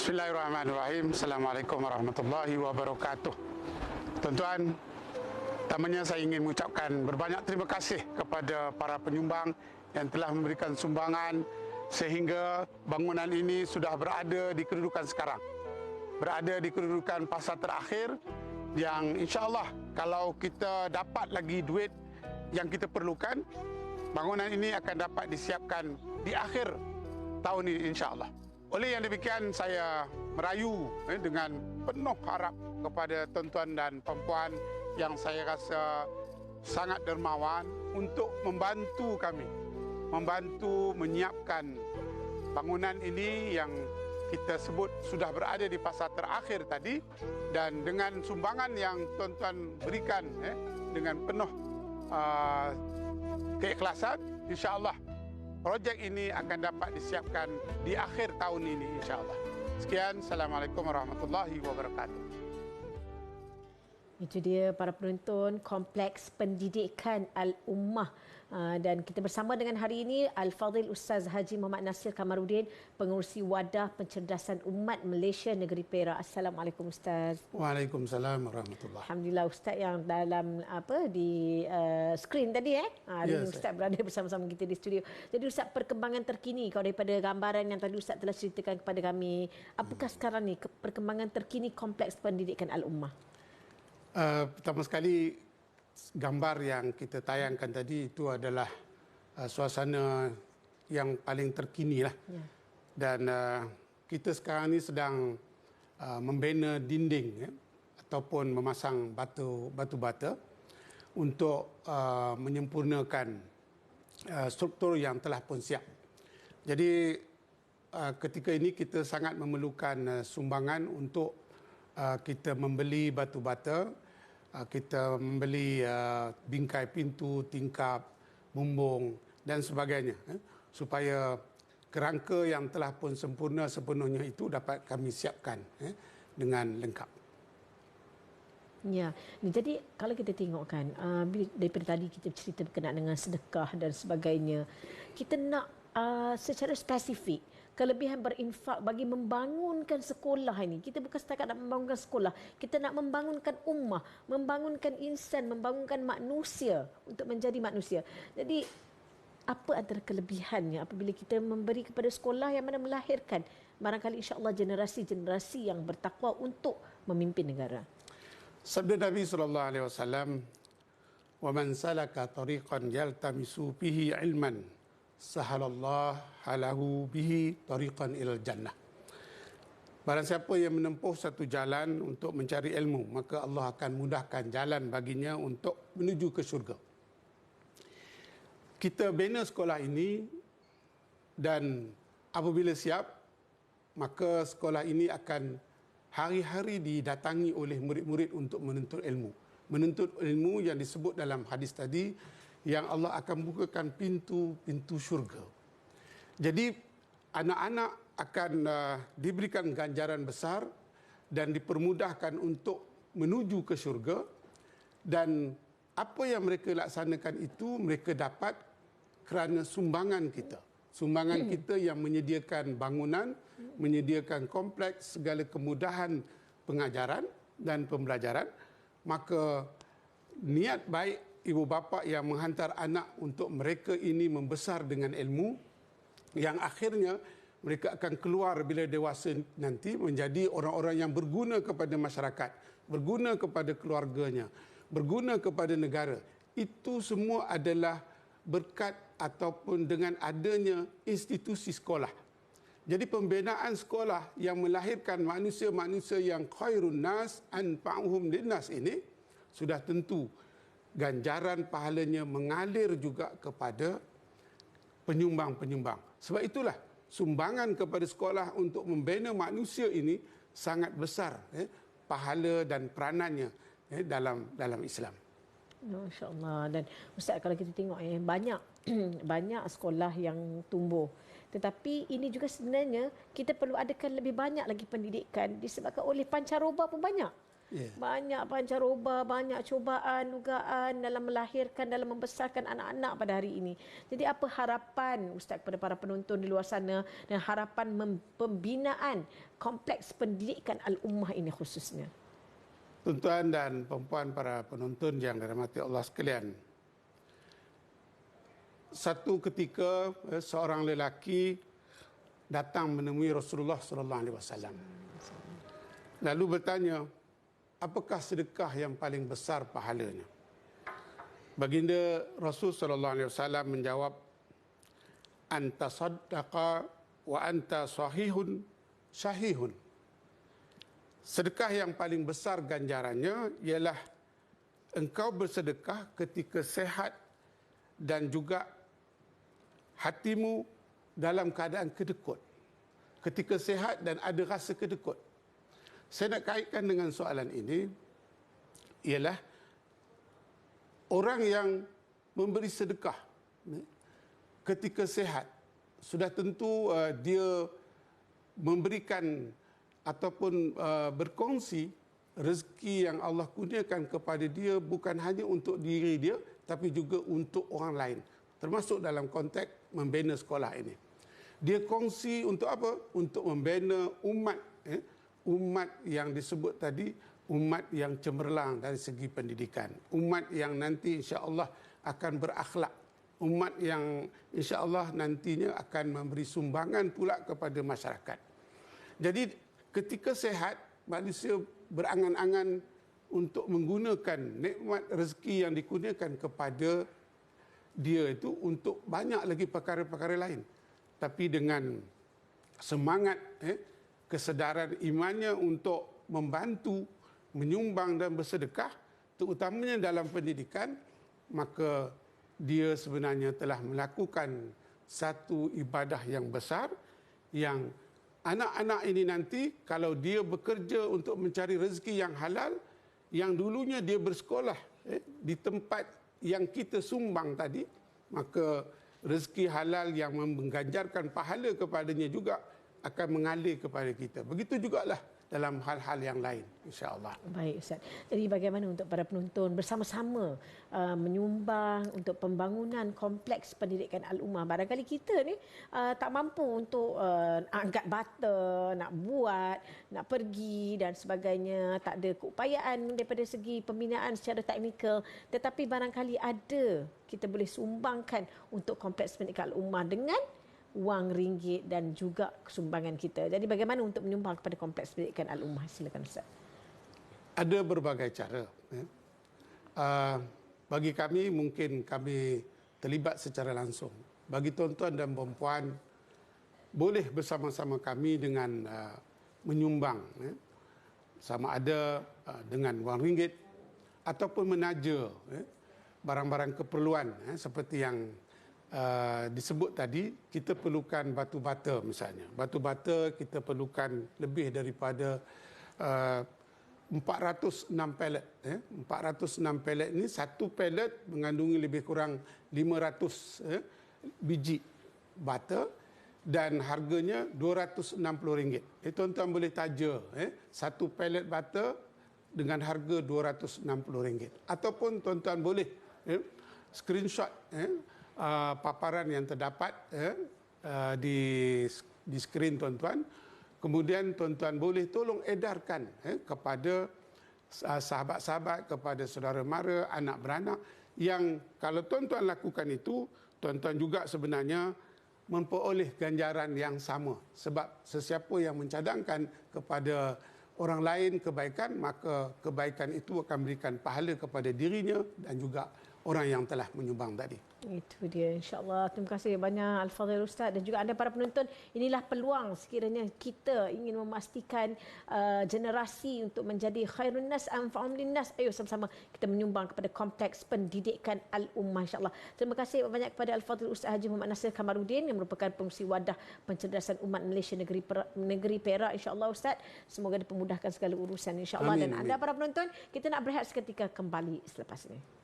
Bismillahirrahmanirrahim. Assalamualaikum warahmatullahi wabarakatuh. Tuan-tuan, pertamanya saya ingin mengucapkan berbanyak terima kasih kepada para penyumbang yang telah memberikan sumbangan sehingga bangunan ini sudah berada di kedudukan sekarang. Berada di kedudukan fasa terakhir yang insya-Allah kalau kita dapat lagi duit yang kita perlukan, bangunan ini akan dapat disiapkan di akhir tahun ini insya-Allah. Oleh yang demikian, saya merayu dengan penuh harap kepada tuan-tuan dan puan-puan yang saya rasa sangat dermawan untuk membantu kami, membantu menyiapkan bangunan ini yang kita sebut sudah berada di fasa terakhir tadi, dan dengan sumbangan yang tuan-tuan berikan dengan penuh keikhlasan, insya-Allah projek ini akan dapat disiapkan di akhir tahun ini insya-Allah. Sekian, Assalamualaikum warahmatullahi wabarakatuh. Itu dia para penonton Kompleks Pendidikan Al-Ummah. Dan kita bersama dengan hari ini Al-Fadhil Ustaz Haji Muhammad Nasir Kamaruddin, Pengerusi Wadah Pencerdasan Umat Malaysia Negeri Perak. Assalamualaikum Ustaz. Waalaikumsalam warahmatullahi. Alhamdulillah Ustaz yang dalam di skrin tadi hari ini Ustaz berada bersama-sama kita di studio. Jadi Ustaz, perkembangan terkini kalau daripada gambaran yang tadi Ustaz telah ceritakan kepada kami, apakah sekarang ni perkembangan terkini Kompleks Pendidikan Al-Ummah? Pertama sekali, gambar yang kita tayangkan tadi itu adalah suasana yang paling terkini lah. Dan kita sekarang ni sedang membina dinding ataupun memasang batu bata untuk menyempurnakan struktur yang telah pun siap. Jadi ketika ini kita sangat memerlukan sumbangan untuk kita membeli batu bata, kita membeli bingkai pintu, tingkap, bumbung dan sebagainya, supaya kerangka yang telah pun sempurna sepenuhnya itu dapat kami siapkan dengan lengkap. Ya, jadi kalau kita tengok kan, daripada tadi kita cerita berkenaan dengan sedekah dan sebagainya, kita nak secara spesifik kelebihan berinfak bagi membangunkan sekolah ini. Kita bukan setakat nak membangunkan sekolah, kita nak membangunkan ummah, membangunkan insan, membangunkan manusia untuk menjadi manusia. Jadi apa antara kelebihannya apabila kita memberi kepada sekolah yang mana melahirkan barangkali insya-Allah generasi-generasi yang bertakwa untuk memimpin negara? Sabda Nabi SAW, "Wa man salaka tariqan yaltamisu bihi ilman sahalallah halahu bihi tariqan ilal jannah." Barang siapa yang menempuh satu jalan untuk mencari ilmu, maka Allah akan mudahkan jalan baginya untuk menuju ke syurga. Kita bina sekolah ini, dan apabila siap, maka sekolah ini akan hari-hari didatangi oleh murid-murid untuk menuntut ilmu. Menuntut ilmu yang disebut dalam hadis tadi, yang Allah akan bukakan pintu-pintu syurga. Jadi anak-anak akan diberikan ganjaran besar dan dipermudahkan untuk menuju ke syurga, dan apa yang mereka laksanakan itu mereka dapat kerana sumbangan kita. Sumbangan kita yang menyediakan bangunan, menyediakan kompleks, segala kemudahan pengajaran dan pembelajaran. Maka niat baik ibu bapa yang menghantar anak untuk mereka ini membesar dengan ilmu, yang akhirnya mereka akan keluar bila dewasa nanti menjadi orang-orang yang berguna kepada masyarakat, berguna kepada keluarganya, berguna kepada negara. Itu semua adalah berkat ataupun dengan adanya institusi sekolah. Jadi pembinaan sekolah yang melahirkan manusia-manusia yang khairun nas anfa'uhum linnas ini, sudah tentu ganjaran pahalanya mengalir juga kepada penyumbang-penyumbang. Sebab itulah sumbangan kepada sekolah untuk membina manusia ini sangat besar pahala dan peranannya dalam Islam. Masya-Allah. Dan Ustaz, kalau kita tengok banyak banyak sekolah yang tumbuh. Tetapi ini juga sebenarnya kita perlu adakan lebih banyak lagi pendidikan disebabkan oleh pancaroba pun banyak. Ya. Banyak pancaroba, banyak cubaan, dugaan dalam melahirkan, dalam membesarkan anak-anak pada hari ini. Jadi apa harapan Ustaz kepada para penonton di luar sana dan harapan pembinaan kompleks pendidikan Al-Ummah ini khususnya? Tuan-tuan dan puan para penonton yang dirahmati Allah sekalian. Satu ketika seorang lelaki datang menemui Rasulullah sallallahu alaihi wasallam. Lalu bertanya, apakah sedekah yang paling besar pahalanya? Baginda Rasul sallallahu alaihi wasallam menjawab, anta saddaqa wa anta sahihun syahihun. Sedekah yang paling besar ganjarannya ialah engkau bersedekah ketika sehat dan juga hatimu dalam keadaan kedekut. Ketika sehat dan ada rasa kedekut. Saya nak kaitkan dengan soalan ini ialah orang yang memberi sedekah ketika sehat sudah tentu dia memberikan ataupun berkongsi rezeki yang Allah kurniakan kepada dia bukan hanya untuk diri dia tapi juga untuk orang lain, termasuk dalam konteks membina sekolah ini. Dia kongsi untuk apa? Untuk membina umat, umat yang disebut tadi, umat yang cemerlang dari segi pendidikan, umat yang nanti insya-Allah akan berakhlak, umat yang insya-Allah nantinya akan memberi sumbangan pula kepada masyarakat. Jadi ketika sehat, manusia berangan-angan untuk menggunakan nikmat rezeki yang dikurniakan kepada dia itu untuk banyak lagi perkara-perkara lain. Tapi dengan semangat, kesedaran imannya untuk membantu, menyumbang dan bersedekah, terutamanya dalam pendidikan, maka dia sebenarnya telah melakukan satu ibadah yang besar yang anak-anak ini nanti kalau dia bekerja untuk mencari rezeki yang halal, yang dulunya dia bersekolah di tempat yang kita sumbang tadi, maka rezeki halal yang mengganjarkan pahala kepadanya juga akan mengalir kepada kita. Begitu jugalah dalam hal-hal yang lain, insya-Allah. Baik Ustaz. Jadi bagaimana untuk para penonton bersama-sama menyumbang untuk pembangunan kompleks pendidikan Al-Ummah. Barangkali kita ni tak mampu untuk angkat bata, nak buat, nak pergi dan sebagainya, tak ada keupayaan daripada segi pembinaan secara teknikal, tetapi barangkali ada kita boleh sumbangkan untuk kompleks pendidikan Al-Ummah dengan wang ringgit dan juga sumbangan kita. Jadi bagaimana untuk menyumbang kepada kompleks pendidikan Al-Ummah? Silakan Ustaz. Ada berbagai cara. Bagi kami mungkin kami terlibat secara langsung. Bagi tuan-tuan dan puan boleh bersama-sama kami dengan menyumbang, sama ada dengan wang ringgit ataupun menaja barang-barang keperluan seperti yang disebut tadi. Kita perlukan batu bata misalnya. Batu bata kita perlukan lebih daripada 406 pelet. 406 pelet ini, satu pelet mengandungi lebih kurang 500 biji bata dan harganya RM260. Tuan-tuan boleh taja satu pelet bata dengan harga RM260. Ataupun tuan-tuan boleh screenshot paparan yang terdapat di skrin tuan-tuan. Kemudian tuan-tuan boleh tolong edarkan kepada sahabat-sahabat, kepada saudara mara, anak beranak, yang kalau tuan-tuan lakukan itu, tuan-tuan juga sebenarnya memperoleh ganjaran yang sama. Sebab sesiapa yang mencadangkan kepada orang lain kebaikan, maka kebaikan itu akan memberikan pahala kepada dirinya dan juga orang yang telah menyumbang tadi. Itu dia, insya-Allah. Terima kasih banyak Al-Fadhil Ustaz dan juga anda para penonton. Inilah peluang sekiranya kita ingin memastikan generasi untuk menjadi khairun nas anfa'um linnas. Ayo sama-sama kita menyumbang kepada kompleks pendidikan Al-Ummah, insya-Allah. Terima kasih banyak kepada Al-Fadhil Ustaz Haji Muhammad Nasir Kamaruddin yang merupakan pengurusi wadah pencerdasan umat Malaysia negeri Perak, insya-Allah Ustaz. Semoga dipermudahkan segala urusan, insya-Allah. Dan anda para penonton, kita nak berehat seketika, kembali selepas ini.